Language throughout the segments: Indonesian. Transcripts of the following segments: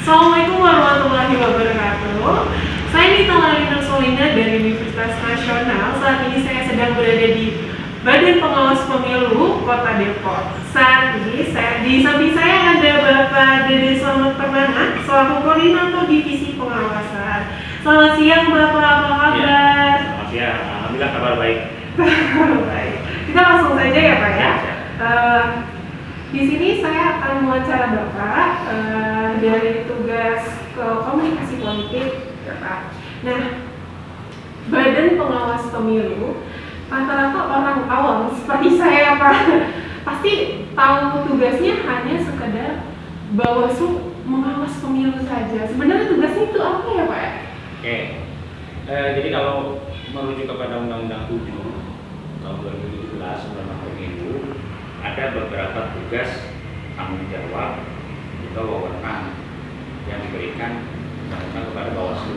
Assalamualaikum warahmatullahi wabarakatuh. Saya Nita Malina Solina dari Universitas Nasional. Saat ini saya sedang berada di Badan Pengawas Pemilu Kota Depok. Saat ini di samping saya ada Bapak Dede Selamat Permana selaku Koordinator Divisi Pengawasan. Selamat siang Bapak, apa kabar? Ya, selamat siang, alhamdulillah kabar baik. Baik. Kita langsung saja ya Pak ya. Di sini saya akan mewawancara Bapak dari tugas komunikasi politik Bapak. Nah, Badan Pengawas Pemilu rata-rata orang awam seperti saya Pak pasti tahu tugasnya hanya sekedar Bawaslu mengawas pemilu saja. Sebenarnya tugasnya itu apa ya Pak? Oke, jadi kalau merujuk kepada Undang-Undang 7 tahun 2017 tentang pemilu, ada beberapa tugas tanggung jawab atau wewenang yang diberikan kepada Bawaslu.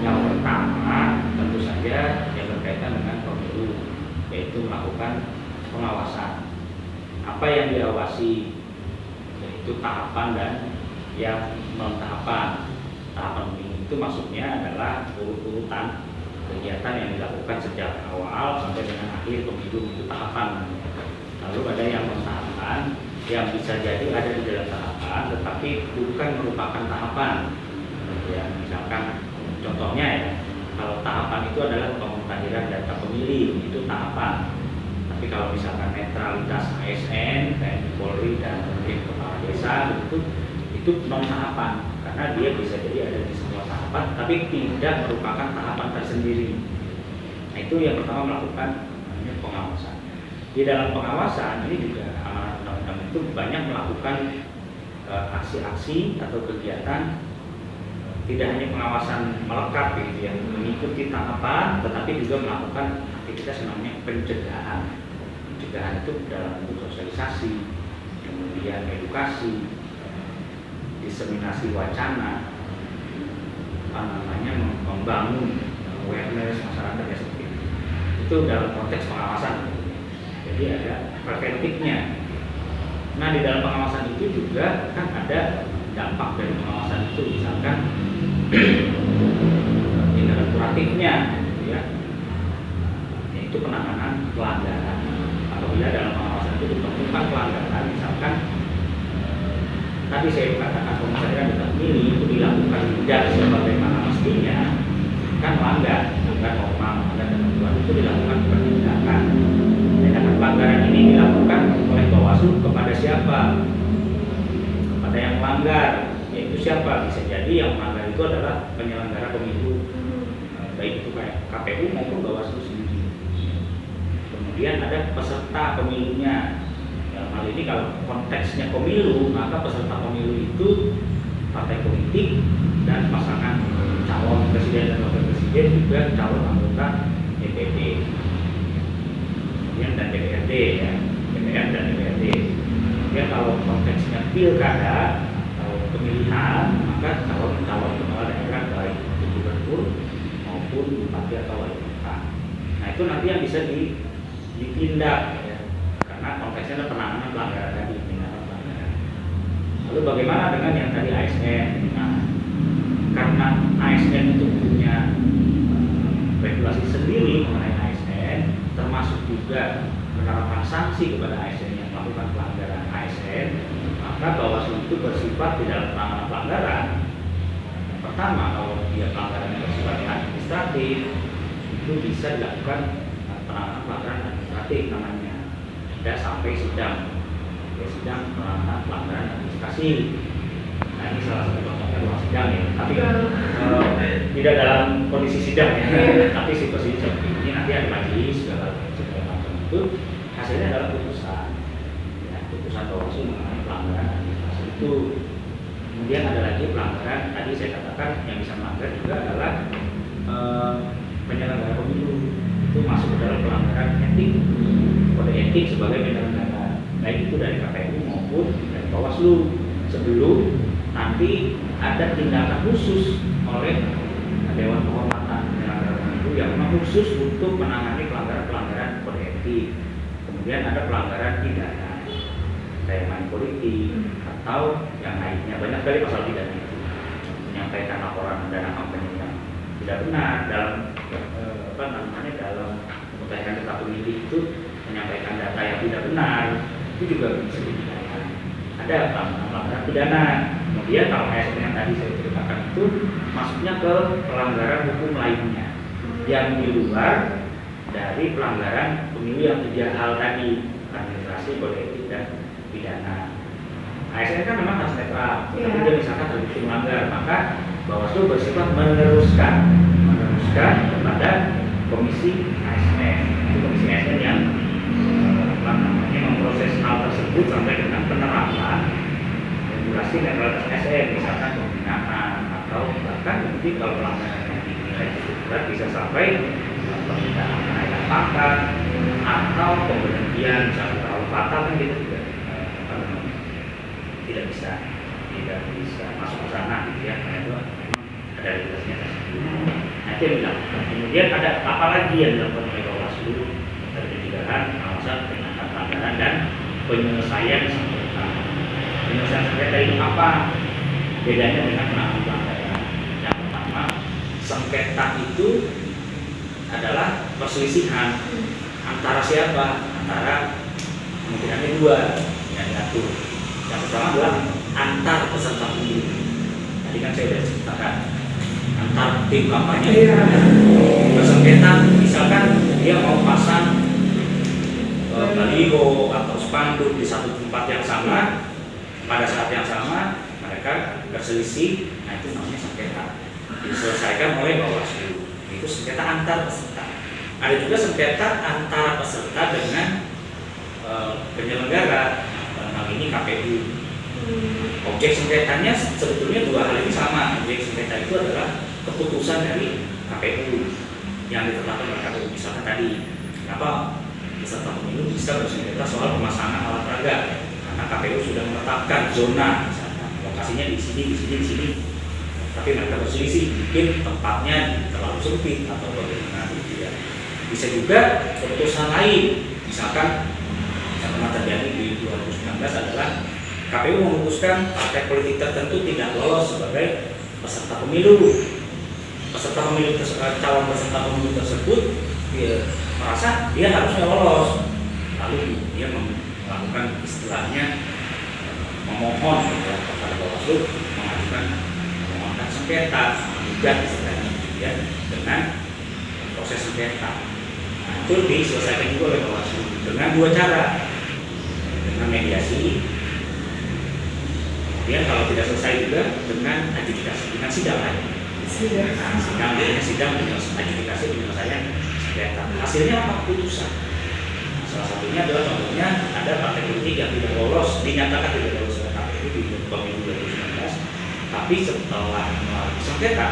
Yang pertama tentu saja yang berkaitan dengan pemilu, yaitu melakukan pengawasan. Apa yang diawasi yaitu tahapan dan yang non tahapan. Tahapan pemilu itu maksudnya adalah urut-urutan kegiatan yang dilakukan sejak awal sampai dengan akhir pemilu, itu tahapan. Lalu ada yang non tahapan yang bisa jadi ada di dalam tahapan tetapi bukan merupakan tahapan. Ya, misalkan contohnya ya, kalau tahapan itu adalah pemutahiran data pemilih, itu tahapan. Tapi kalau misalkan netralitas ASN, TNI Polri dan mungkin kepala desa itu non tahapan, karena dia bisa jadi ada di semua tahapan, tapi tidak merupakan tahapan tersendiri. Nah, itu yang pertama melakukan pengawasan. Di dalam pengawasan ini juga amanat undang-undang itu banyak melakukan aksi-aksi atau kegiatan. Tidak hanya pengawasan melekat gitu ya, mengikuti tahapan, tetapi juga melakukan aktivitas namanya pencegahan. Pencegahan itu dalam bentuk sosialisasi, kemudian edukasi, diseminasi wacana, membangun awareness masyarakat ya seperti itu. Itu dalam konteks pengawasan. Jadi ada preventifnya. Nah, di dalam pengawasan itu juga kan ada dampak dari pengawasan itu, misalkan tindakan kuratifnya, ya, yaitu penanganan pelanggaran. Apabila dalam pengawasan itu ditemukan pelanggaran, misalkan tadi saya katakan pemutahiran data pemilih itu dilakukan tidak sebagaimana mestinya, kan melanggar, melanggar norma, melanggar ketentuan, itu dilakukan penindakan. Tindakan pelanggaran ini dilakukan oleh Bawaslu kepada siapa? Kepada yang melanggar, yaitu siapa? Bisa jadi yang melanggar itu adalah penyelenggara pemilu, baik itu kayak KPU maupun Bawaslu sendiri. Kemudian ada peserta pemilunya. Dalam hal ini kalau konteksnya pemilu, maka peserta pemilu itu partai politik dan pasangan calon presiden dan wakil presiden, juga calon anggota DPD. Kemudian dan DPRD ya, DPR dan DPRD. Kemudian kalau konteksnya pilkada atau pemilihan, maka calon kepala daerah baik itu gubernur maupun bupati atau wali kota. Nah, itu nanti yang bisa ditindak ya, karena konteksnya ada penanganan pelanggaran tadi, tindakan pelanggaran. Lalu bagaimana dengan yang tadi ASN? Nah, karena ASN itu punya regulasi sendiri mengenai ASN, termasuk juga penerapan sanksi kepada ASN yang melakukan pelanggaran ASN, maka Bawaslu itu bersifat di dalam penanganan pelanggaran. Yang pertama, kalau dia pelanggaran yang bersifat administratif, itu bisa dilakukan penanganan pelanggaran administratif namanya, tidak sampai sidang, sidang penanganan pelanggaran administrasi. Nah, ini salah satu contohnya ruang sidang ya, tapi tidak dalam kondisi sidang ya, tapi situasi seperti ini nanti ada majelis segala macam itu, hasilnya adalah putusan, ya, putusan Bawaslu mengenai pelanggaran administrasi itu. Kemudian ada lagi pelanggaran, tadi saya katakan yang bisa melanggar juga adalah penyelenggara pemilu, itu masuk ke dalam pelanggaran etik, kode etik sebagai penyelenggara, baik itu dari KPU maupun dari Bawaslu, sebelum nanti ada tindakan khusus oleh Dewan Kehormatan Penyelenggara Pemilu yang memang khusus untuk menangani pelanggaran-pelanggaran kode etik. Kemudian ada pelanggaran pidana, kayak money politik atau yang lainnya, banyak sekali pasal pidana itu. menyampaikan laporan dana kampanye yang tidak benar dalam dalam memutihkan data pemilih itu menyampaikan data yang tidak benar itu juga bisa dipidana. Ada pelanggaran pidana. Kemudian kalau ASN yang tadi saya ceritakan itu masuknya ke pelanggaran hukum lainnya yang di luar dari pelanggaran pemilu yang 3 hal tadi, administrasi, kode etik, dan pidana. ASN kan memang harus netral, tapi dia misalkan terbukti melanggar, maka Bawaslu bersifat meneruskan kepada komisi ASN. Itu komisi ASN yang memproses hal tersebut sampai dengan penerapan regulasi netralitas ASN, misalkan pembinaan atau bahkan mungkin kalau pelanggarannya dinilai cukup berat bisa sampai permintaan kenaikan pangkat atau pemberhentian misalnya terlalu fatal kan kita juga tidak bisa masuk ke sana gitu ya, karena itu ada regulasinya tersendiri. Nah itu yang dilakukan. Kemudian ada apa lagi yang dilakukan oleh Bawaslu dari pencegahan, pengawasan, penindakan pelanggaran dan penyelesaian sengketa. Penyelesaian sengketa itu apa? Bedanya dengan penanganan pelanggaran. Yang pertama, sengketa itu adalah perselisihan antara siapa? Antara kemungkinannya 2 yang diatur. Yang pertama adalah antar peserta pemilu. Tadi kan saya sudah ceritakan antar tim kampanye. Bersengketa, misalkan dia mau pasang baliho atau spanduk di satu tempat yang sama pada saat yang sama, mereka berselisih. Nah itu namanya sengketa. Diselesaikan oleh Bawaslu. Itu sengketa antar peserta. Ada juga sengketa antara peserta dengan penyelenggara. Dalam hal ini KPU. Objek sengketanya sebetulnya 2 hal ini sama. Objek sengketa itu adalah keputusan dari KPU yang ditetapkan oleh KPU. Misalkan tadi, kenapa peserta pemilu bisa bersengketa soal pemasangan alat peraga? Karena KPU sudah menetapkan zona, misalkan lokasinya di sini. Tapi mereka berselisih, mungkin tempatnya terlalu sempit atau bagaimana gitu ya. Bisa juga keputusan lain, misalkan yang pernah terjadi di 2019 adalah KPU memutuskan partai politik tertentu tidak lolos sebagai peserta pemilu. Calon peserta pemilu tersebut dia merasa dia harusnya lolos, lalu dia melakukan istilahnya memohon kepada Bawaslu mengajukan sengketa, menggugat istilahnya ya, dengan proses sengketa. Nah, itu diselesaikan juga oleh Bawaslu dengan 2 cara, dengan mediasi. Kemudian kalau tidak selesai juga dengan adjudikasi, dengan sidang lagi. Sidang adjudikasi penyelesaian sengketa. Hasilnya apa? Putusan. Nah, salah satunya adalah contohnya ada partai politik yang tidak lolos, dinyatakan tidak lolos oleh KPU di pemilu 2019, tapi setelah melalui sengketa,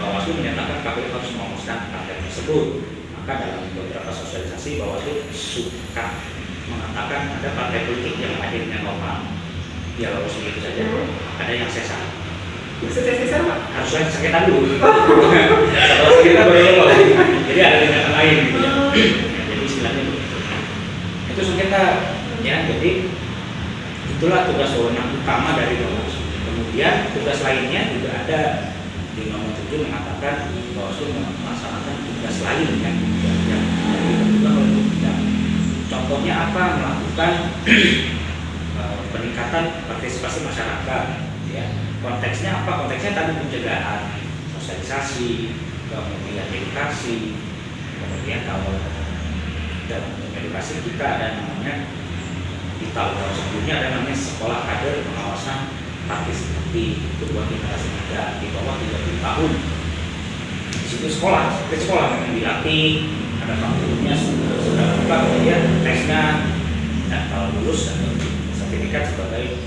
Bawaslu menyatakan KPU harus memutuskan partai tersebut. Maka dalam beberapa sosialisasi Bawaslu suka mengatakan ada partai politik yang akhirnya normal, dia lolos begitu saja, ada yang sesat. Maksudnya sesat Pak? Harusnya sengketa dulu. Setelah sengketa baru lolos. Jadi ada tindakan lain gitu ya. Jadi istilahnya itu sengketa ya. Jadi itulah tugas wewenang utama dari Bawaslu. Kemudian tugas lainnya juga ada di nomor 7 mengatakan Bawaslu melaksanakan tugas lain yang dilakukan oleh undang. Contohnya apa? Melakukan peningkatan partisipasi masyarakat ya. Konteksnya apa? Konteksnya tadi pencegahan, sosialisasi, kemudian edukasi. Kemudian kalau dalam edukasi kita ada namanya di tahun-tahun sebelumnya ada namanya sekolah kader pengawasan partisipatif, itu buat generasi muda di bawah 30 tahun. Di situ sekolah memang dilatih, ada kurikulumnya sudah lengkap, kemudian tesnya, dan kalau lulus dan sertifikat sebagai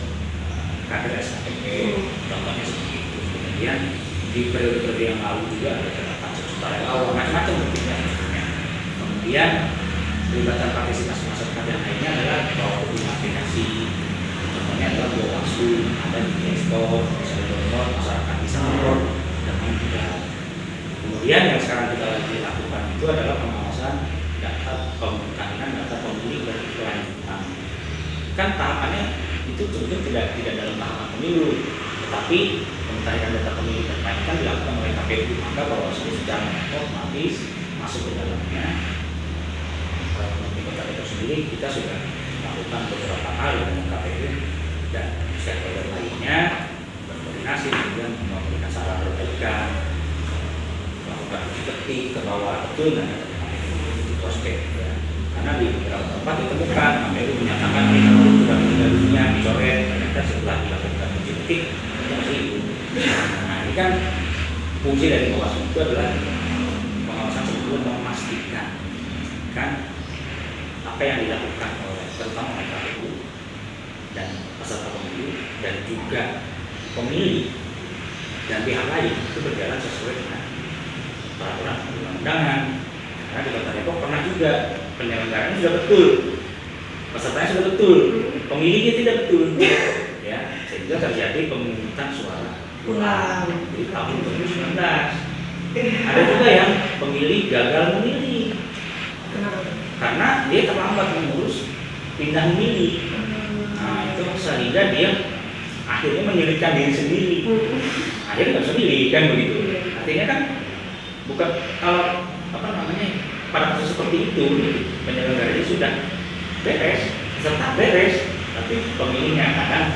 kader SKPP, contohnya seperti itu. Kemudian di periode-periode yang lalu juga ada gerakan sukarelawan, macam-macam bentuknya. Kemudian pelibatan partisipasi masyarakat yang lainnya adalah bahwa aplikasi. Contohnya adalah Bawaslu, ada di ekspor, bisa download, masyarakat bisa download dengan mudah. Kemudian yang sekarang kita lagi lakukan itu adalah pengawasan data pemutahiran data pemilih berkelanjutan. Kan tahapannya itu tentu tidak dalam tahapan pemilu, tetapi pencarian data pemilih terkait kan dilakukan oleh KPU, maka Bawaslu secara otomatis masuk ke dalamnya. Di Kota Depok sendiri kita sudah melakukan beberapa hal dengan KPU dan stakeholder lainnya berkoordinasi, kemudian memberikan saran perbaikan, melakukan ketik ke bawah betul dan di prospek ya. Karena di beberapa tempat ditemukan KPU menyatakan ini sudah meninggal dunia, dicoret, ternyata setelah dilakukan uji ketik itu masih hidup. Nah ini kan fungsi dari Bawaslu itu adalah pengawasan sebetulnya memastikan kan apa yang dilakukan oleh terutama oleh KPU dan peserta pemilu dan juga pemilih dan pihak lain itu berjalan sesuai dengan peraturan perundang-undangan. Karena di Kota Depok pernah juga penyelenggaraan sudah betul, pesertanya sudah betul, pemilihnya tidak betul, ya sehingga terjadi pemungutan suara ulang di tahun 2019. Ada juga yang pemilih gagal memilih karena dia terlambat mengurus pindah memilih. Nah itu sehingga dia akhirnya menyulitkan diri sendiri. Akhirnya nggak bisa milih kan begitu. Artinya kan bukan kalau apa namanya pada kasus seperti itu penyelenggaranya sudah beres, peserta beres, tapi pemilihnya kadang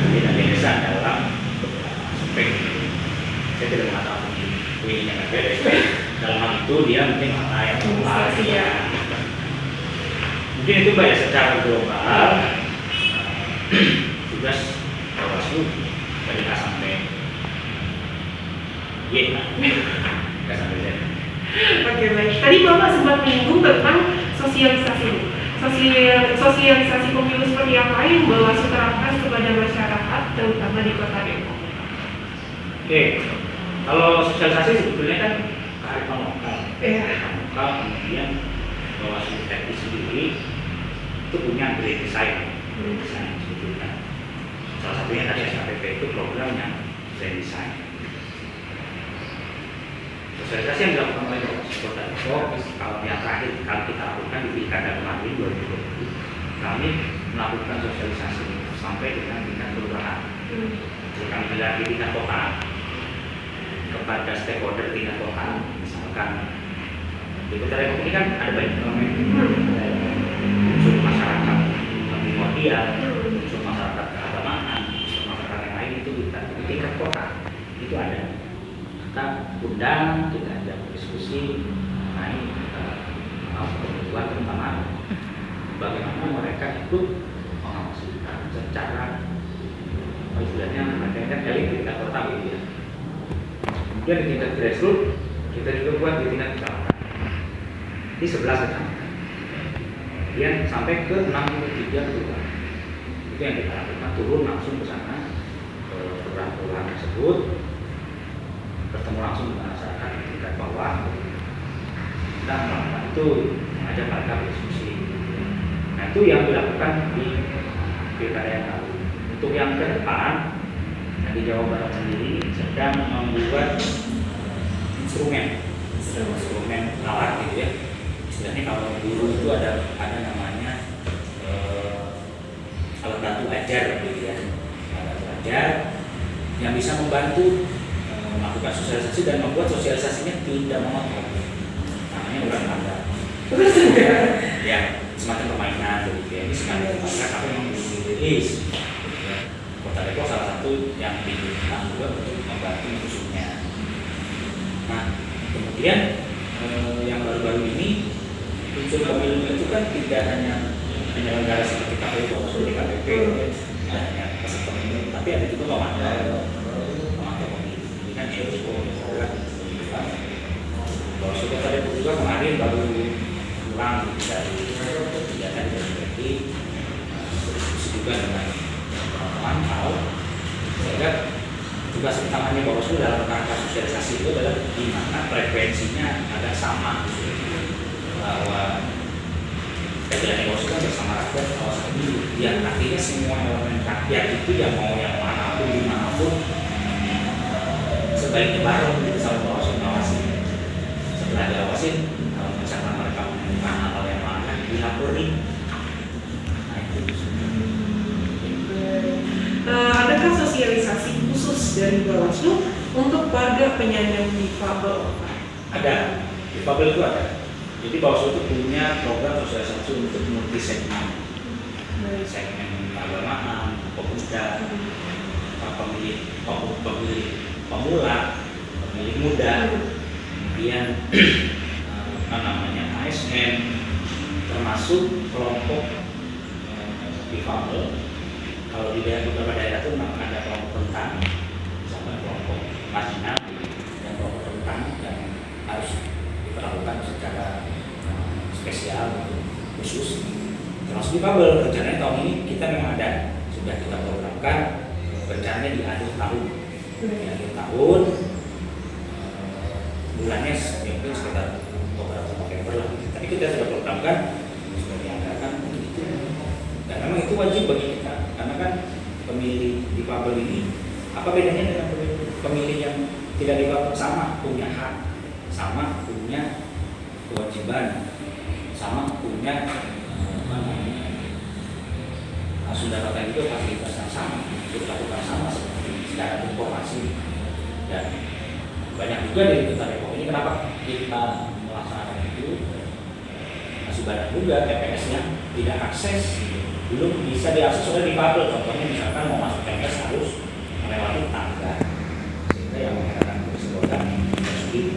tidak biasa dalam aspek. Saya tidak mengatakan pemilihnya nggak beres. Dalam hal itu dia mungkin lalai atau lalai. Mungkin itu banyak secara global tugas Bawaslu dari A sampai Y, nggak sampai Z. Oke, baik. Tadi Bapak sempat menyinggung tentang sosialisasi. Sosialisasi pemilu seperti apa yang Bawaslu terapkan kepada masyarakat, terutama di Kota Depok? Oke, kalau sosialisasi sebetulnya kan kearifan lokal. Lokal, kemudian Bawaslu RI sendiri itu punya great design sebetulnya. Salah satunya tadi SKPP itu program yang great design. Sosialisasi yang dilakukan oleh Bawaslu Kota Depok, kalau yang terakhir kalau kita lakukan di Pilkada kemarin 2020, kami melakukan sosialisasi sampai dengan tingkat kelurahan. Kami melihat di tingkat kota kepada stakeholder tingkat kota, misalkan di Kota Depok ini kan ada banyak elemen, unsur masyarakat primordial, unsur masyarakat keagamaan, unsur masyarakat yang lain itu kita di tingkat kota itu ada. Kita undang, kita ajak diskusi mengenai kebutuhan terutama bagaimana mereka ikut mengawasi secara istilahnya ada elit di tingkat kota gitu ya. Kemudian di tingkat grassroots kita juga buat di tingkat kecamatan di 11 kecamatan. Kemudian sampai ke 63 kelurahan. Itu yang kita lakukan, turun langsung ke sana ke kelurahan tersebut, bertemu langsung dengan masyarakat di tingkat bawah. Kita melakukan itu, mengajak mereka berdiskusi. Nah itu yang dilakukan di pilkada yang lalu. Untuk yang ke depan, yang di Jawa Barat sendiri sedang membuat instrumen alat gitu ya. Istilahnya kalau dulu itu ada namanya alat bantu ajar gitu ya. Alat bantu ajar yang bisa membantu melakukan sosialisasi dan membuat sosialisasinya tidak monoton. Namanya ulang tanda. Ya, semacam permainan gitu ya. Ini semacam permainan apa yang dirilis. Kota Depok salah satu yang diminta juga untuk membantu musuhnya. Nah, kemudian yang baru-baru ini unsur pemilu itu kan tidak hanya penyelenggara seperti KPU, Bawaslu, DKPP, tidak hanya peserta pemilu, tapi ada juga pemantau pemilu. Ini kan Erosko, Bawaslu Kota Depok juga kemarin baru pulang dari kegiatan dari berdiskusi juga dengan pemantau, sehingga tugas utamanya Bawaslu dalam rangka sosialisasi itu adalah di mana frekuensinya agak sama, bahwa kegiatan Bawaslu kan bersama rakyat kawasan pemilu, yang artinya semua elemen rakyat itu yang mau yang manapun dimanapun sebaiknya bareng gitu sama Bawaslu ngawasin. Setelah diawasin, kalau misalkan mereka menemukan hal yang akan dilaporin, nah itu. Adakah sosialisasi khusus khusus dari Bawaslu untuk warga penyandang difabel? Ada, difabel itu ada. Jadi Bawaslu itu punya program sosialisasi untuk multi segmen, segmen keagamaan, pemuda, pemilih pemula, pemilih muda, kemudian ASN, termasuk kelompok difabel. Kalau di beberapa daerah itu memang ada kelompok rentan, sama kelompok marginal dan kelompok rentan yang harus diperlakukan secara spesial khusus. Termasuk difabel, rencananya tahun ini kita memang ada, sudah kita programkan rencananya di akhir tahun. Di akhir tahun bulannya mungkin sekitar beberapa November lah. Tapi kita sudah programkan, sudah dianggarkan untuk itu. Dan memang itu wajib bagi kita, karena kan pemilih difabel ini apa bedanya dengan pemilih yang tidak difabel? Sama punya hak, sama punya kewajiban, sama punya sudah kata itu fasilitas yang sama, dilakukan sama seperti secara informasi. Dan banyak juga dari Kota Depok ini kenapa kita melaksanakan itu, masih banyak juga TPS yang tidak akses, belum bisa diakses oleh difabel. Contohnya misalkan mau masuk TPS harus melewati tangga, sehingga yang menggunakan kursi roda sulit,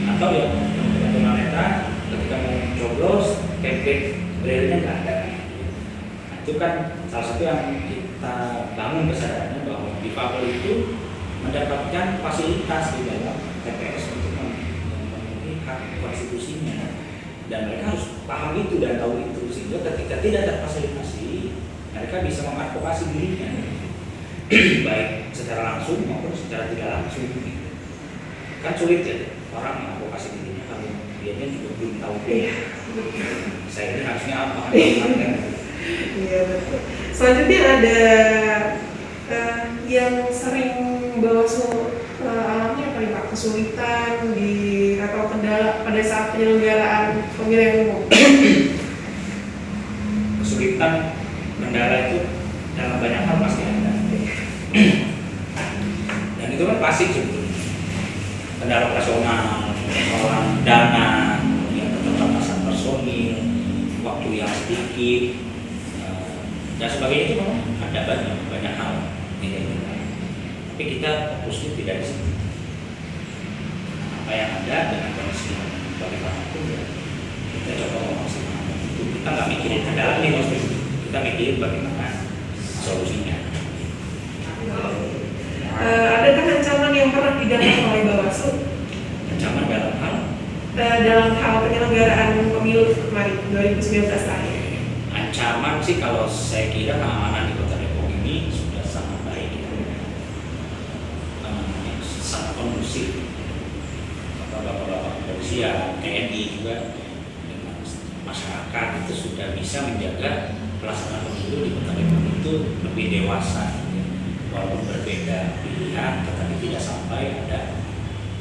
atau yang tunanetra ketika mau coblos template braille-nya nggak ada. Nah, itu kan salah satu yang kita bangun kesadarannya bahwa difabel itu mendapatkan fasilitas di dalam TPS untuk memenuhi hak konstitusinya, dan mereka harus paham itu dan tahu itu, sehingga ketika tidak ada fasilitasi mereka bisa mengadvokasi dirinya baik secara langsung maupun secara tidak langsung. Kan sulit ya orang mengadvokasi dirinya kalau dianya juga belum tahu saya ini harusnya apa. Iya betul. Selanjutnya ada yang sering Bawaslu alami apa nih Pak? Kesulitan atau kendala pada saat penyelenggaraan pemilihan umum? Kesulitan, kendala itu dalam banyak hal pasti ada. Dan itu kan klasik sebetulnya. Kendala operasional, persoalan dana, keterbatasan personil, waktu yang sedikit, dan sebagainya itu memang ada banyak hal. Tapi kita fokusnya tidak di situ. Apa yang ada dengan kondisi bagaimanapun ya kita coba memaksimalkan itu. Kita nggak mikirin kendala ini, kita mikirin bagaimana solusinya. Adakah ancaman yang pernah didapat oleh Bawaslu? Ancaman dalam hal penyelenggaraan pemilu kemarin 2019 terakhir? Ancaman sih kalau saya kira keamanan di Kota Depok ini sudah sangat baik, sangat kondusif. Bapak-bapak kepolisian, TNI juga dengan masyarakat itu sudah bisa menjaga pelaksanaan pemilu di Kota Depok itu lebih dewasa. Walaupun berbeda pilihan, tetapi tidak sampai ada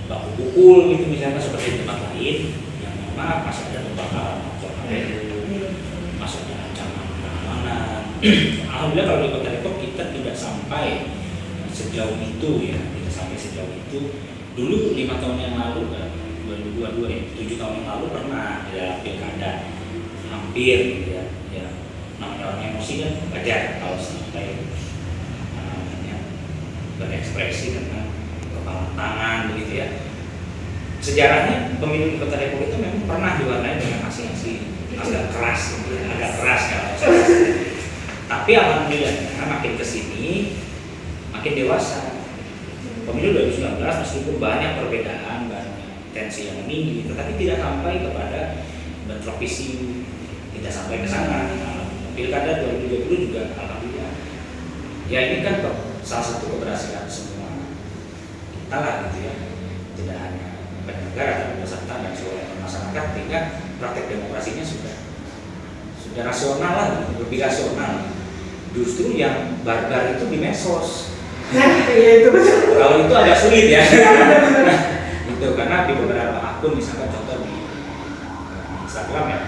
baku pukul gitu misalnya seperti di tempat lain yang memang masih ada pembakaran masuknya ancaman keamanan. Alhamdulillah kalau di Kota Depok kita tidak sampai sejauh itu ya, tidak sampai sejauh itu. Dulu 5 tahun yang lalu, 2022 ya, 7 tahun yang lalu pernah ada pilkada hampir gitu ya, namanya orang emosi kan wajar kalau sampai berekspresi dengan kepala tangan begitu ya. Sejarahnya pemilu di Kota Depok itu memang pernah diwarnai dengan aksi-aksi agak keras, agak keras kalau saya. Tapi alhamdulillah makin kesini makin dewasa. Pemilu 2019 meskipun banyak perbedaan, banyak tensi yang tinggi, tetapi tidak sampai kepada bentrok visi, tidak sampai ke sana. Pilkada 2020 juga alhamdulillah. Ya ini kan salah satu keberhasilan semua kita lah gitu ya, tidak hanya penyelenggara tapi peserta dan seluruh masyarakat, sehingga praktek demokrasinya sudah rasional lah, lebih rasional. Justru yang barbar itu di medsos. Iya itu betul. Kalau itu agak sulit ya. Itu karena di beberapa akun misalkan contoh di Instagram yang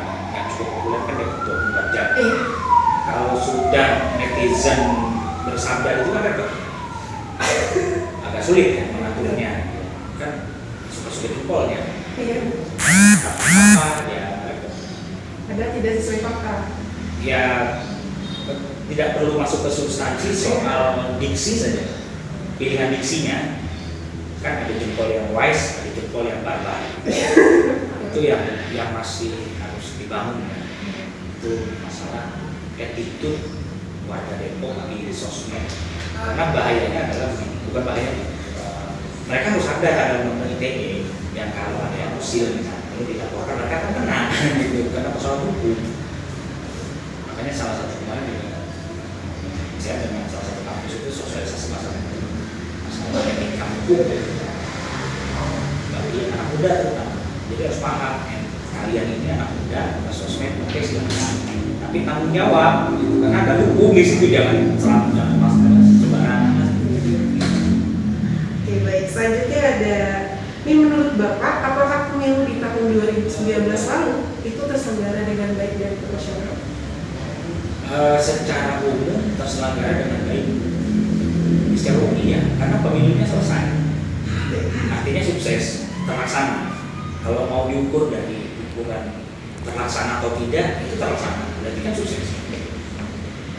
cukup populer kan dia 24 jam. Kalau sudah netizen bersabda itu kan repot. sulit kan mengaturnya, kan suka-suka jempolnya. Iya. Apa ya? Ada tidak sesuai fakta. Ya tidak perlu masuk ke substansi soal diksi saja, pilihan diksinya kan ada jempol yang wise, ada jempol yang barbar. Itu yang masih harus dibangun ya. Itu masalah attitude warga Depok di sosmed. Karena bahayanya adalah bukan bahayanya, mereka harus sadar ada undang-undang ITE yang kalau ada yang usil misalnya ini dilaporkan mereka akan kena gitu karena persoalan hukum. Makanya salah satu kemarin juga saya dengan salah satu kampus itu sosialisasi masalah etika hukum bagi anak muda terutama. Jadi harus paham kalian ini anak muda ke sosmed oke silakan, tapi tanggung jawab gitu. Karena ada hukum di situ, jangan masalah sembarangan. Oke, baik. Selanjutnya ada, ini menurut Bapak, apakah pemilu di tahun 2019 lalu itu terselenggara dengan baik dan profesional? Secara umum terselenggara dengan baik. Secara umum ya, karena pemilunya selesai. Artinya sukses, terlaksana. Kalau mau diukur dari ukuran terlaksana atau tidak, itu terlaksana. Berarti kan sukses.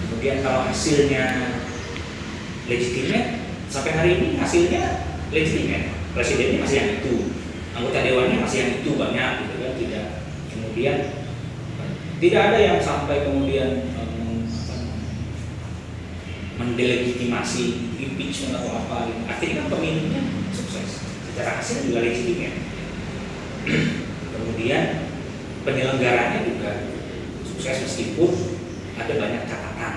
Kemudian kalau hasilnya legitimate, sampai hari ini hasilnya legitimate. Presidennya masih yang itu, anggota dewannya masih yang itu banyak, gitu kan, tidak. Kemudian tidak ada yang sampai kemudian mendelegitimasi, impeachment atau apa. Gitu. Artinya kan pemilunya sukses. Secara hasil juga legitimate. Kemudian penyelenggaranya juga sukses meskipun ada banyak catatan.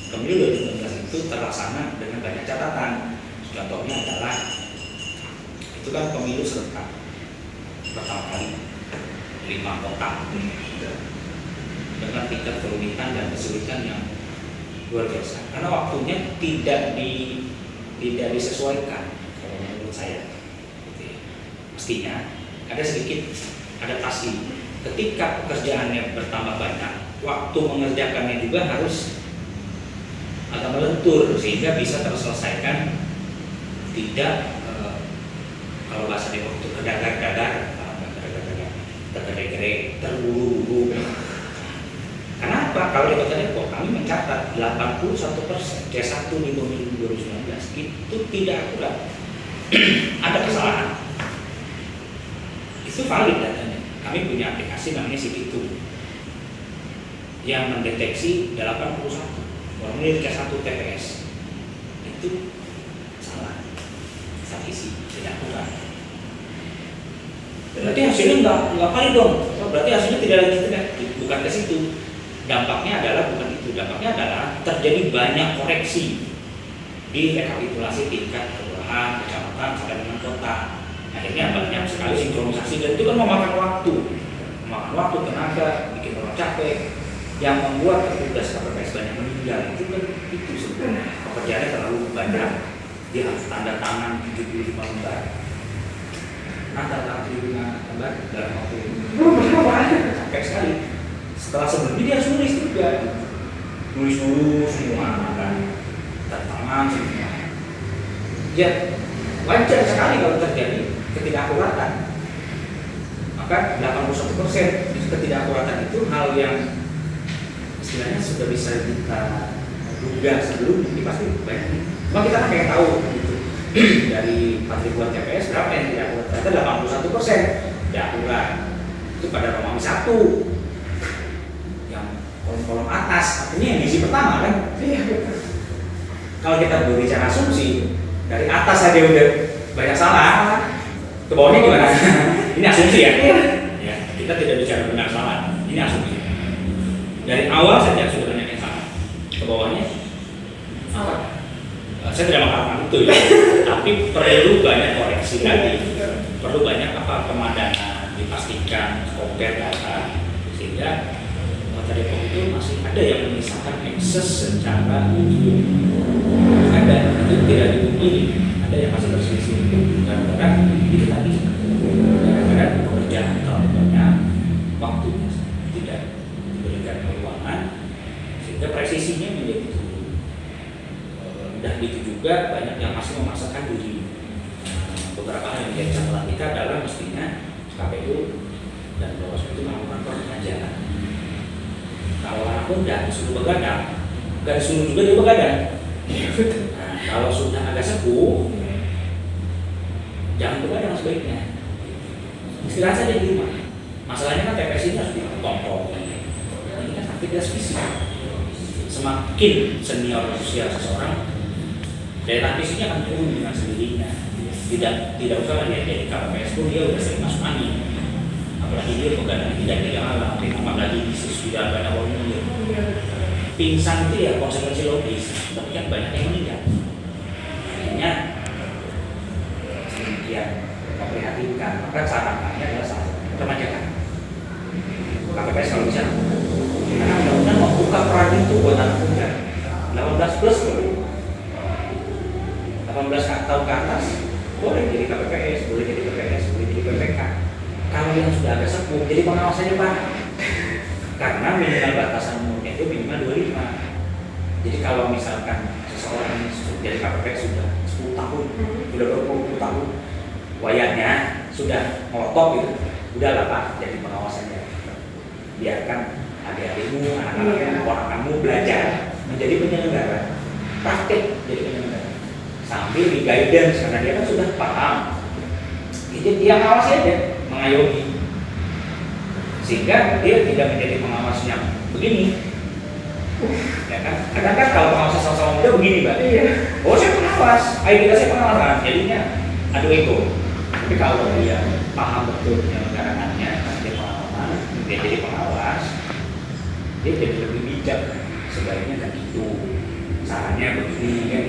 Pemilu 2019 itu terlaksana dengan banyak catatan. Contohnya adalah itu kan pemilu serentak pertama kali 5 kotak dengan tingkat kerumitan dan kesulitan yang luar biasa. Karena waktunya tidak disesuaikan kalau menurut saya. Mestinya ada sedikit adaptasi. Ketika pekerjaannya bertambah banyak, waktu mengerjakannya juga harus agak melentur sehingga bisa terselesaikan, tidak kalau bahasa Depok itu kedagar-dagar, terburu-buru. Kenapa? Kalau di Kota Depok kami mencatat 81% C1 di pemilu 2019 itu tidak akurat. Ada kesalahan. Itu valid datanya. Kami punya aplikasi namanya Sikitu yang mendeteksi 81 formulir C1 TPS itu salah, isi tidak akurat. Berarti hasilnya nggak valid dong. Berarti hasilnya tidak legitimate. Bukan ke situ. Dampaknya adalah bukan itu. Dampaknya adalah terjadi banyak koreksi di rekapitulasi tingkat kelurahan, kecamatan, sampai dengan kota. Akhirnya banyak sekali sinkronisasi dan itu kan memakan waktu, tenaga, bikin orang capek. Yang membuat petugas KPPS banyak meninggal itu kan itu sebenarnya pekerjaannya terlalu banyak. Dia harus tanda tangan 75 lembar. Tanda 75 lembar dalam waktu capek sekali. Setelah sebelumnya dia harus nulis juga, nulis dulu semua kan, tanda tangan semua. Ya wajar sekali kalau terjadi ketidakakuratan. Maka 81% ketidakakuratan itu hal yang istilahnya sudah bisa kita duga sebelumnya. Ini pasti banyak. Cuma kita kayak tahu gitu. Dari 4.000 TPS berapa yang tidak akurat? Ternyata 81% tidak akurat. Itu pada Romawi 1 yang kolom-kolom atas, artinya yang diisi pertama kan? Kalau kita berbicara asumsi, dari atas saja udah banyak salah, ke bawahnya gimana? Ini asumsi ya? Ya, kita tidak bicara benar salah, ini asumsi. Dari awal saja sudah banyak yang salah, ke bawahnya salah. Saya tidak mengatakan itu ya, tapi perlu banyak koreksi lagi, perlu banyak pemadanan, dipastikan, compare data, sehingga Kota Depok itu masih ada yang memisahkan ekses secara umum. Ada, itu tidak dipungkiri, ada yang masih berselisih. Karena itu tadi, karena pekerjaan terlalu banyak, waktunya tidak diberikan peluangan, presisinya menjadi turun. Dan itu juga banyak yang masih memaksakan diri KPU dan Bawaslu itu melakukan perpanjangan. Kalau anak muda disuruh begadang, nggak disuruh juga dia begadang. Nah, kalau sudah agak sepuh, jangan begadang sebaiknya. Istirahat saja di rumah. Masalahnya kan TPS ini harus ditongkrong. Ini kan aktivitas fisik. Semakin senior usia seseorang, daya tahan fisiknya akan turun dengan sendirinya. Tidak usah dia jadi KPS pun dia udah sering masuk angin. Apalagi dia begadang tidak alam, apalagi bisnis sudah banyak orang pingsan itu ya konsekuensi logis, tapi kan banyak yang meninggal. Akhirnya sedemikian memprihatinkan, maka sarapannya adalah perpanjangan. KPPS kalau bisa, karena undang-undang membuka peran itu buat anak muda 18 plus boleh, 18 tahun ke atas boleh jadi KPPS, boleh jadi PPS, boleh jadi PPK. Kalau yang sudah agak sepuh, jadi pengawasannya Pak. Karena minimal batasan umurnya itu minimal 25. Jadi kalau misalkan seseorang jadi KPPS sudah 10 tahun, sudah berpuluh tahun, wayangnya sudah ngotot gitu, udahlah Pak, jadi pengawasannya. Biarkan adik-adikmu, anak-anakmu, ponakanmu belajar menjadi penyelenggara, praktek jadi penyelenggara, sambil di guidance karena dia kan sudah paham. Jadi dia ngawasi aja, mengayomi, sehingga dia tidak menjadi pengawas yang begini. Ya kan? Kadang kan kalau pengawas sama-sama muda begini Mbak. Iya. Oh saya pengawas, ayo kita saya pengawasan, jadinya adu ego. Tapi kalau dia paham betul penyelenggaraannya, dia pengawasan, dia jadi pengawas, dia jadi lebih bijak. Sebaiknya kan itu, sarannya begini kan?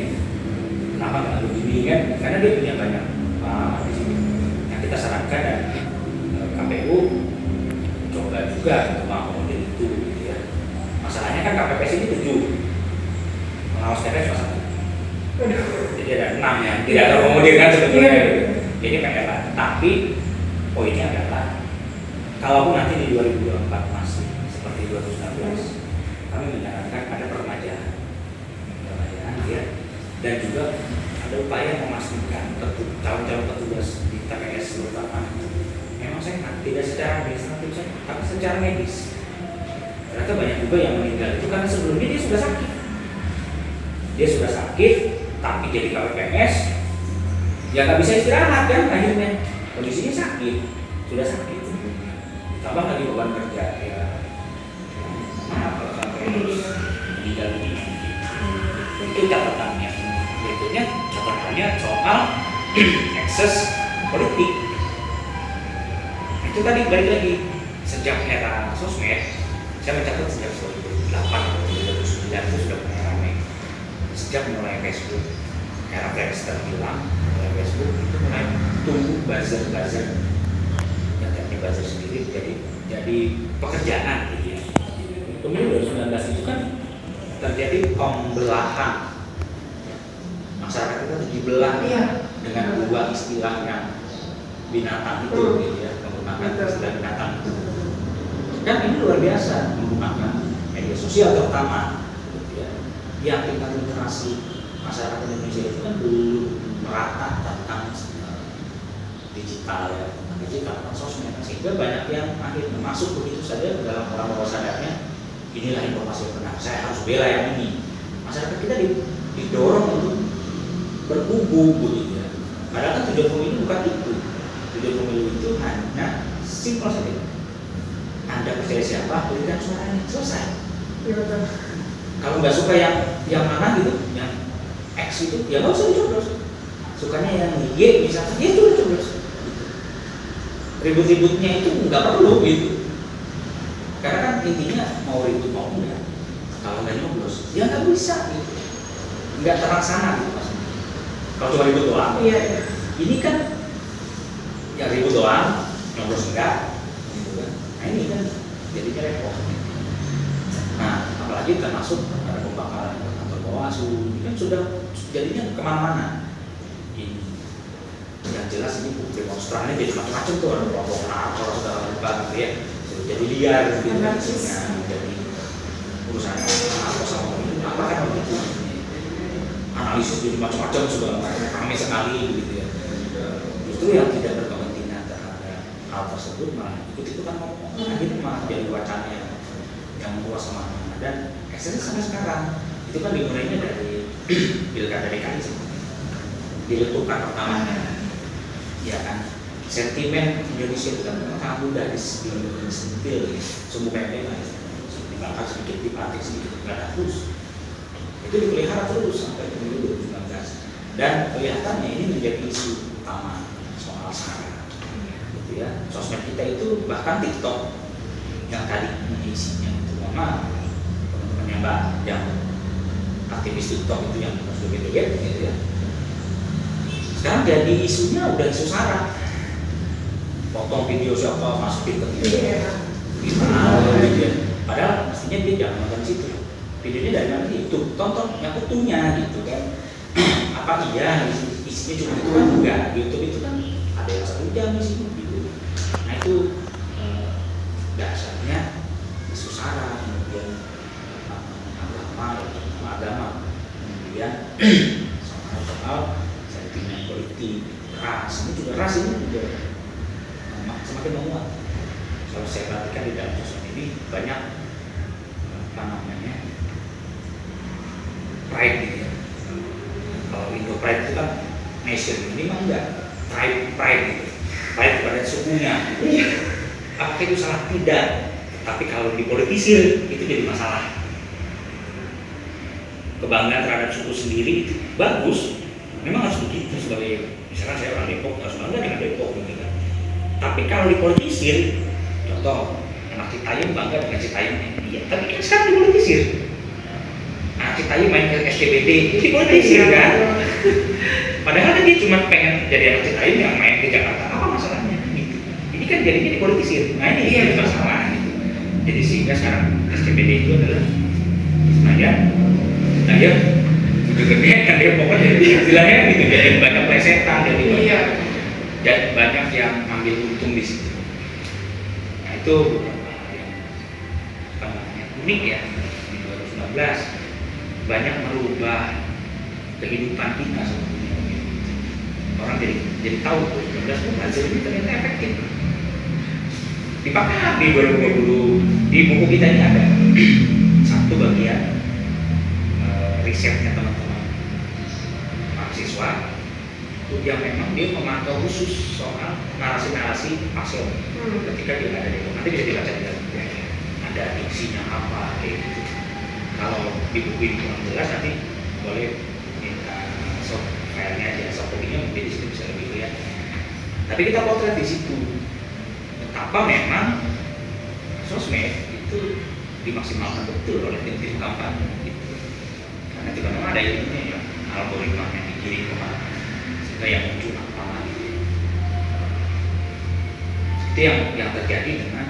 Kenapa nggak begini kan? Karena dia punya banyak di sini. Yang kita sarankan dan KPU coba juga untuk mengakomodir itu, gitu ya. Masalahnya kan KPPS ini 7, pengawas TPS cuma 1. Jadi ada 6 yang tidak terakomodir kan sebetulnya. Jadi PR. Tapi poinnya adalah kalaupun nanti di 2024 masih seperti 2019, kami menyarankan ada peremajaan ya, dan juga ada upaya memastikan calon-calon petugas di TPS terutama memang sehat, tidak secara administratif saja, tapi secara medis. Ternyata banyak juga yang meninggal itu karena sebelumnya dia sudah sakit. Dia sudah sakit, tapi jadi KPPS, ya nggak bisa istirahat kan akhirnya. Kondisinya sakit, sudah sakit. Tambah lagi beban kerja ya. Maaf kalau sampai meninggal ini. Itu catatannya. Berikutnya catatannya soal ekses politik. Itu tadi balik lagi sejak era sosmed, saya mencatat sejak 2008 atau 2009 itu sudah mulai ramai. Sejak mulai Facebook, era Friendster hilang, mulai Facebook itu mulai tumbuh buzzer-buzzer. Yang tadi buzzer sendiri jadi pekerjaan gitu ya. Pemilu 2019 itu kan terjadi pembelahan masyarakat kita dibelah dengan dua istilah yang binatang itu gitu ya, menggunakan istilah binatang itu. Dan ini luar biasa menggunakan media sosial terutama gitu ya. Yang tingkat literasi masyarakat Indonesia itu kan belum merata tentang digital ya, tentang digital, tentang sosmed, sehingga banyak yang akhirnya masuk begitu saja ke dalam orang bawah sadarnya inilah informasi yang benar, saya harus bela yang ini. Masyarakat kita didorong untuk berkubu gitu ya. Padahal kan tujuan pemilu bukan itu. Tujuan pemilu itu hanya simpel saja. Anda percaya siapa, berikan suaranya, selesai. Ya, betul. Kalau nggak suka yang mana gitu, yang X itu, ya nggak usah dicoblos. Sukanya yang Y misalkan, ya itu dicoblos. Ribut-ributnya itu nggak perlu gitu. Karena kan intinya mau ribut mau enggak, kalau nggak nyoblos, ya nggak bisa gitu. Nggak terlaksana gitu maksudnya. Kalau cuma ribut doang, iya. Ini kan ya ribut doang, nyoblos enggak, gitu kan. Nah ini kan jadinya repot. Nah apalagi termasuk ada pembakaran kantor Bawaslu, ini kan sudah jadinya kemana-mana. Ini yang jelas ini demonstrannya jadi macam-macam tuh, ada kelompok narko segala macam gitu ya. Jadi liar gitu kan, jadi urusan narko sama itu apa kan begitu. Analisis jadi macam-macam segala macam, ramai sekali gitu ya. Justru yang tidak berkepentingan terhadap hal tersebut malah ikut-ikutan ngomong, akhirnya malah jadi wacana yang meluas kemana-mana. Dan esensi sampai sekarang itu kan dimulainya dari pilkada DKI sebenarnya, diletupan pertamanya, ya kan. Sentimen Indonesia itu kan sangat mudah disentil, sumbu pendek lah, dibakar sedikit, dipatik sedikit, nggak ada terus. Itu dipelihara terus sampai pemilu 2019, dan kelihatannya ini menjadi isu utama soal sekarang, gitu ya. Sosmed kita itu bahkan TikTok yang tadi isinya itu teman-teman yang yang aktivis TikTok itu yang sudah beda gitu ya. Sekarang jadi isunya udah isu sara. Potong video siapa masukin ke video. Gimana gitu. Padahal mestinya dia jangan nonton situ. Videonya dari mana itu? Tonton yang utuhnya gitu kan. Apa iya isinya cuma itu kan enggak. YouTube itu kan ada yang 1 jam isinya gitu. Nah itu dasarnya isu sara, kemudian agama, kemudian soal sentimen politik, ras, ini juga ras ini juga semakin menguat. Kalau saya perhatikan di dalam sosmed ini banyak apa namanya pride gitu ya. Kalau Indo pride itu kan nation, ini mah enggak pride gitu, pride pada sukunya gitu. Apakah itu salah? Tidak, tapi kalau dipolitisir itu jadi masalah. Kebanggaan terhadap suku sendiri itu bagus, memang harus begitu. Sebagai misalkan saya orang Depok harus bangga dengan Depok gitu kan. Tapi kalau dipolitisir, contoh anak Citayam bangga dengan Citayam, iya, tapi kan sekarang dipolitisir. Anak Citayam main ke SCBD, itu dipolitisir kan. Padahal kan dia cuma pengen jadi anak Citayam yang main ke Jakarta, apa masalahnya? Gitu. Ini kan jadinya dipolitisir. Nah ini yang masalah gitu. Jadi sehingga sekarang SCBD itu adalah ya udah gede kan dia pokoknya istilahnya gitu, jadi banyak plesetan, jadi banyak yang ambil untung di situ. Nah itu beberapa yang apa namanya unik ya di 2019, banyak merubah kehidupan kita sebetulnya. Orang jadi tahu 2019 itu hasil ini ternyata efektif. Dipakai di 2020 di buku kita ini ada satu bagian risetnya teman-teman mahasiswa itu yang memang dia memantau khusus soal narasi-narasi paslon ketika dia ada demo. Nanti bisa dibaca di dalam buku, ada diksinya apa kayak gitu. Kalau di buku ini kurang jelas nanti boleh minta soft filenya aja, soft copy-nya mungkin di situ bisa lebih kelihatan. Tapi kita potret di situ betapa memang sosmed itu dimaksimalkan betul oleh tim-tim kampanye gitu. Karena juga memang ada ilmunya ya, algoritma yang dikirim kemana sehingga yang muncul apa gitu. Itu yang terjadi dengan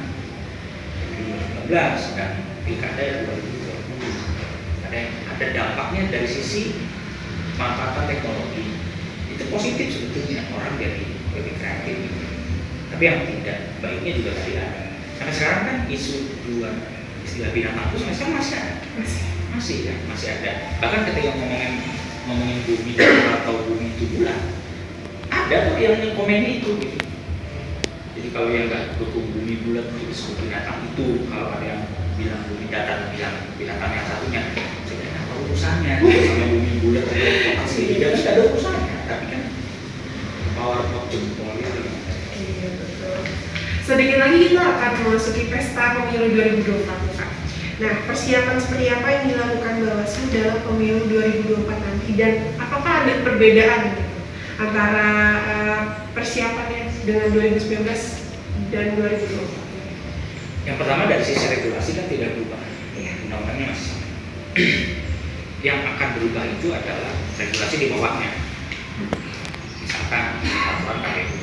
2019 dan pilkada 2020. Ada dampaknya dari sisi manfaatan teknologi itu positif sebetulnya, orang jadi lebih kreatif gitu. Tapi yang tidak baiknya juga tadi ada. Karena sekarang kan isu dua istilah binatang itu sekarang masih ada. Masih ada. Bahkan ketika ngomongin bumi atau bumi itu bulat, ada tuh yang komen itu gitu. Jadi kalau yang nggak dukung bumi bulat itu disebut binatang itu. Kalau ada yang bilang bumi datar, bilang binatang yang satunya, sebenarnya apa urusannya sama bumi bulat atau kotak segitiga? Tidak ada urusannya. Tapi kan power of jempol itu. Iya betul. Sedikit lagi kita akan memasuki pesta pemilu 2024 Kak. Nah, persiapan seperti apa yang dilakukan Bawaslu dalam pemilu 2024 nanti, dan apakah ada perbedaan gitu antara persiapannya dengan 2019 dan 2024? Yang pertama dari sisi regulasi kan tidak berubah, undang-undangnya masih sama. Yang akan berubah itu adalah regulasi di bawahnya, misalkan peraturan KPU,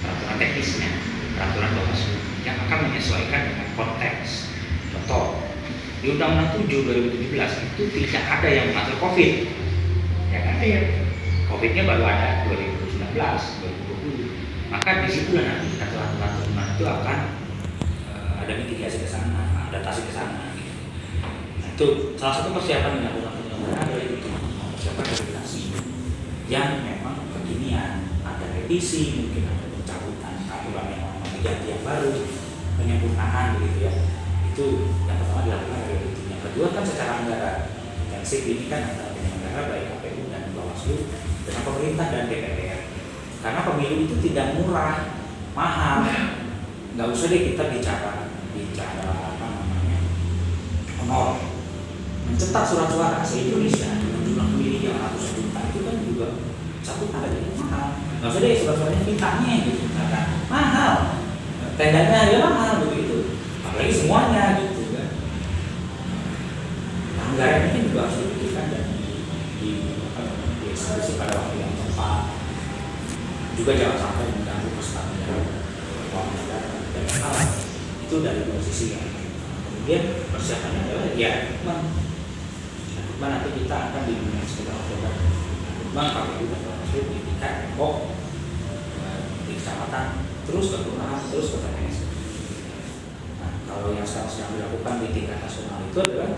peraturan teknisnya, peraturan Bawaslu yang akan menyesuaikan dengan konteks. Contoh, di Undang-Undang 7 2017 itu tidak ada yang mengatur COVID, ya kan? COVID-nya baru ada 2019, 2020. Maka disitulah nanti aturan-aturan itu akan ada mitigasi ke sana, adaptasi ke sana. Gitu. Nah, itu salah satu persiapan yang dilakukan adalah itu, persiapan regulasi yang memang kekinian, ada revisi, mungkin ada pencabutan aturan yang lama ganti yang baru, penyempurnaan begitu ya. Itu yang pertama dilakukan oleh itu. Yang kedua kan secara anggaran intensif ini kan antara penyelenggara baik KPU dan Bawaslu dengan pemerintah dan DPR. Karena pemilu itu tidak murah, mahal. Nggak usah deh kita bicara apa namanya, honor. Mencetak surat suara se-Indonesia dengan jumlah pemilih yang ratusan juta itu kan juga satu kali mahal. Nggak usah deh surat suaranya bintangnya gitu, karena mahal. Tendanya aja mahal begitu. Apalagi semuanya gitu kan. Anggaran ini kan juga harus dipikirkan dan dieksekusi pada waktu yang tepat. Juga jangan sampai mengganggu kestabilan keuangan negara dan hal itu dari dua sisi yang. Kemudian persiapannya adalah ya nanti kita akan dibimbing sekitar Oktober. KPU dan Bawaslu di tingkat di kecamatan, terus ke kelurahan, terus ke TPS. Nah, kalau yang sekarang sedang dilakukan di tingkat nasional itu adalah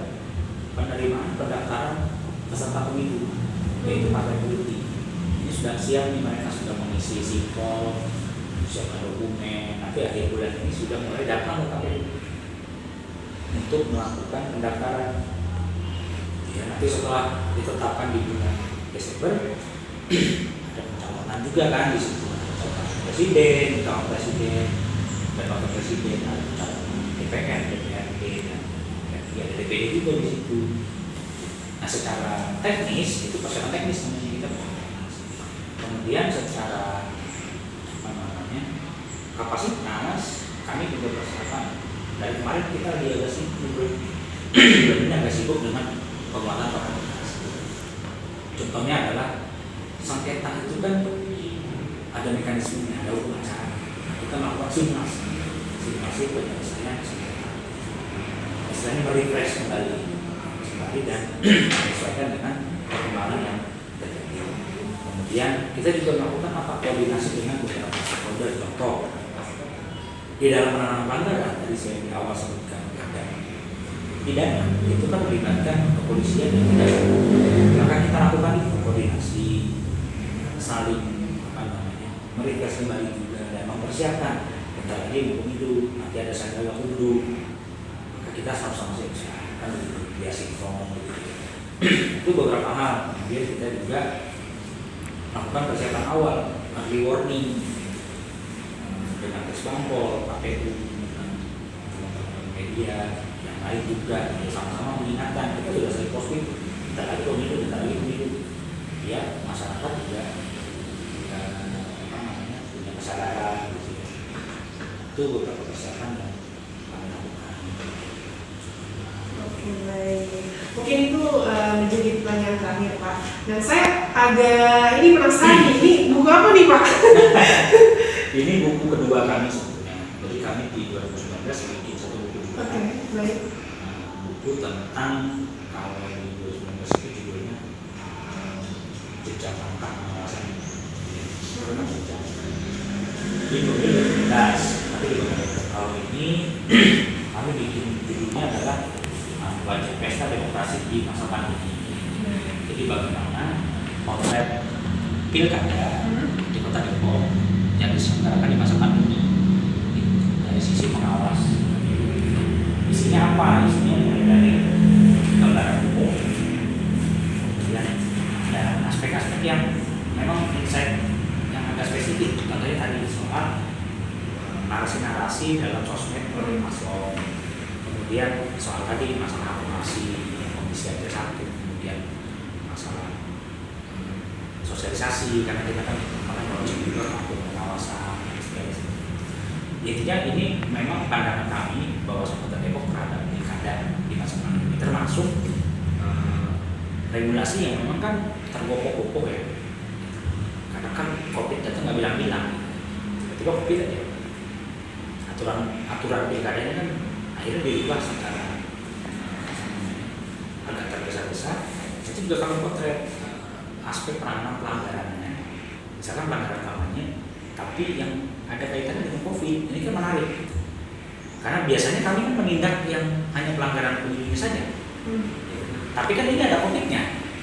penerimaan pendaftaran peserta pemilu, yaitu partai politik. Ini sudah siap nih, mereka sudah mengisi sipol, siapkan dokumen. Nanti akhir bulan ini sudah mulai datang ke KPU untuk melakukan pendaftaran. Ya, nanti setelah ditetapkan di bulan Desember ada pencalonan juga kan di situ, pencalonan presiden, calon presiden, dan wakil presiden, ada pencalonan DPR, DPRD, dan ada DPD juga di situ. Nah, secara teknis itu persiapan teknis namanya kita. Kemudian secara apa namanya kapasitas kami juga persiapan. Dari kemarin kita lagi agak sibuk, dengan penguatan kapasitas. Contohnya adalah sengketa itu kan ada mekanismenya, ada hukum acara. Kita melakukan simulasi penyelesaian sengketa. Istilahnya merefresh kembali dan menyesuaikan dengan perkembangan yang terjadi. Kemudian kita juga melakukan koordinasi dengan beberapa stakeholder. Contoh di dalam penanganan pelanggaran tadi saya di awal sebutkan pidana itu kan melibatkan kepolisian dan kejaksaan. Maka kita lakukan itu koordinasi, saling merefresh kembali juga dan mempersiapkan. Bentar lagi mau pemilu, nanti ada sandiwara udah, maka kita sama-sama kan dia sinkron. Itu beberapa hal. Kemudian kita juga lakukan persiapan awal, early warning dengan Kesbangpol, KPU, media yang lain juga sama-sama mengingatkan. Kita sudah sering posting, bentar lagi pemilu, ya masyarakat juga punya kesadaran gitu. Itu beberapa persiapan yang kami lakukan. Oke, baik. Mungkin itu menjadi pertanyaan terakhir, Pak. Dan saya agak penasaran ini buku apa nih, Pak? Ini buku kedua kami sebetulnya. Jadi kami di 2019 bikin satu buku juga. Oke, baik. Buku tentang kalau di 2019 itu judulnya jejak langkah pengawasan. Di 2019, tapi di tahun ini kami bikin judulnya adalah wajib pesta demokrasi di masa pandemi. Jadi bagaimana potret pilkada di Kota Depok yang diselenggarakan di masa pandemi dari sisi pengawas. Isinya apa? Isinya mulai dari gambaran hukum, kemudian ada aspek-aspek yang memang insight yang agak spesifik. Contohnya tadi soal narasi-narasi dalam sosmed oleh paslon. Kemudian soal tadi masalah akurasi Komisi Aja 1, kemudian masalah sosialisasi karena kita kan wajib juga untuk pengawasan dan sebagainya. Intinya ini memang pandangan kami bahwa Kota Depok terhadap pilkada di masa pandemi termasuk regulasi yang memang kan tergopoh-gopoh ya. Karena kan COVID datang nggak bilang-bilang, tiba-tiba COVID aja. Aturan pilkadanya kan akhirnya diubah secara agak tergesa-gesa. Itu juga kami potret aspek penanganan pelanggarannya. Misalkan pelanggaran kampanye, tapi yang ada kaitannya dengan COVID, ini kan menarik. Karena biasanya kami kan menindak yang hanya pelanggaran pemilunya saja. Tapi kan ini ada COVID-nya.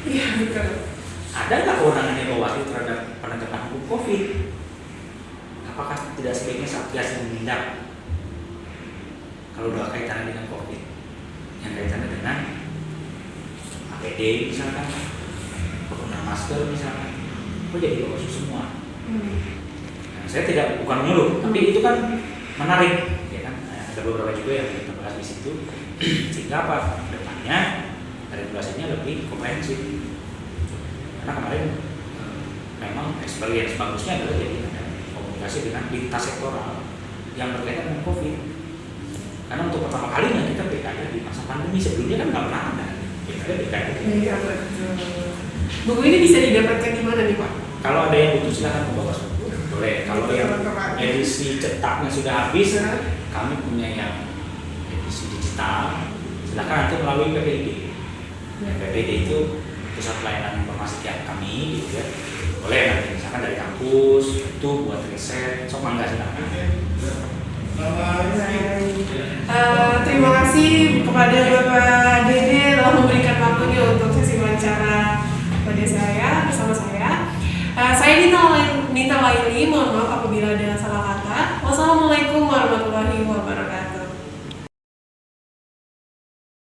Iya, betul. Ada nggak kewenangannya Bawaslu terhadap penegakan hukum COVID? Apa apakah tidak sebaiknya Satgas yang menindak kalau udah kaitannya dengan COVID, yang kaitannya dengan APD misalkan, penggunaan masker misalkan, kok jadi masuk semua? Nah, saya bukan menyuruh, tapi itu kan menarik, ya kan? Nah, ada beberapa juga yang kita bahas di situ, sehingga apa? Depannya regulasinya lebih komprehensif. Karena kemarin memang experience bagusnya adalah jadi ada komunikasi dengan lintas sektoral yang berkaitan dengan COVID. Karena untuk pertama kalinya kita pilkada di masa pandemi, sebelumnya kan nggak pernah ada pilkada. Iya betul. Buku ini bisa didapatkan di mana nih Pak? Kalau ada yang butuh silahkan ke bawah boleh. Kalau yang edisi cetaknya sudah habis, kami punya yang edisi digital. Silahkan nanti melalui PPID. PPID itu pusat pelayanan informasi tiap kami, gitu ya. Boleh nanti misalkan dari kampus itu buat riset, mangga silakan. Terima kasih kepada Bapak Dede telah memberikan waktunya untuk sesi wawancara pada saya bersama saya. Saya Nita Laili, mohon maaf apabila ada salah kata. Wassalamualaikum warahmatullahi wabarakatuh.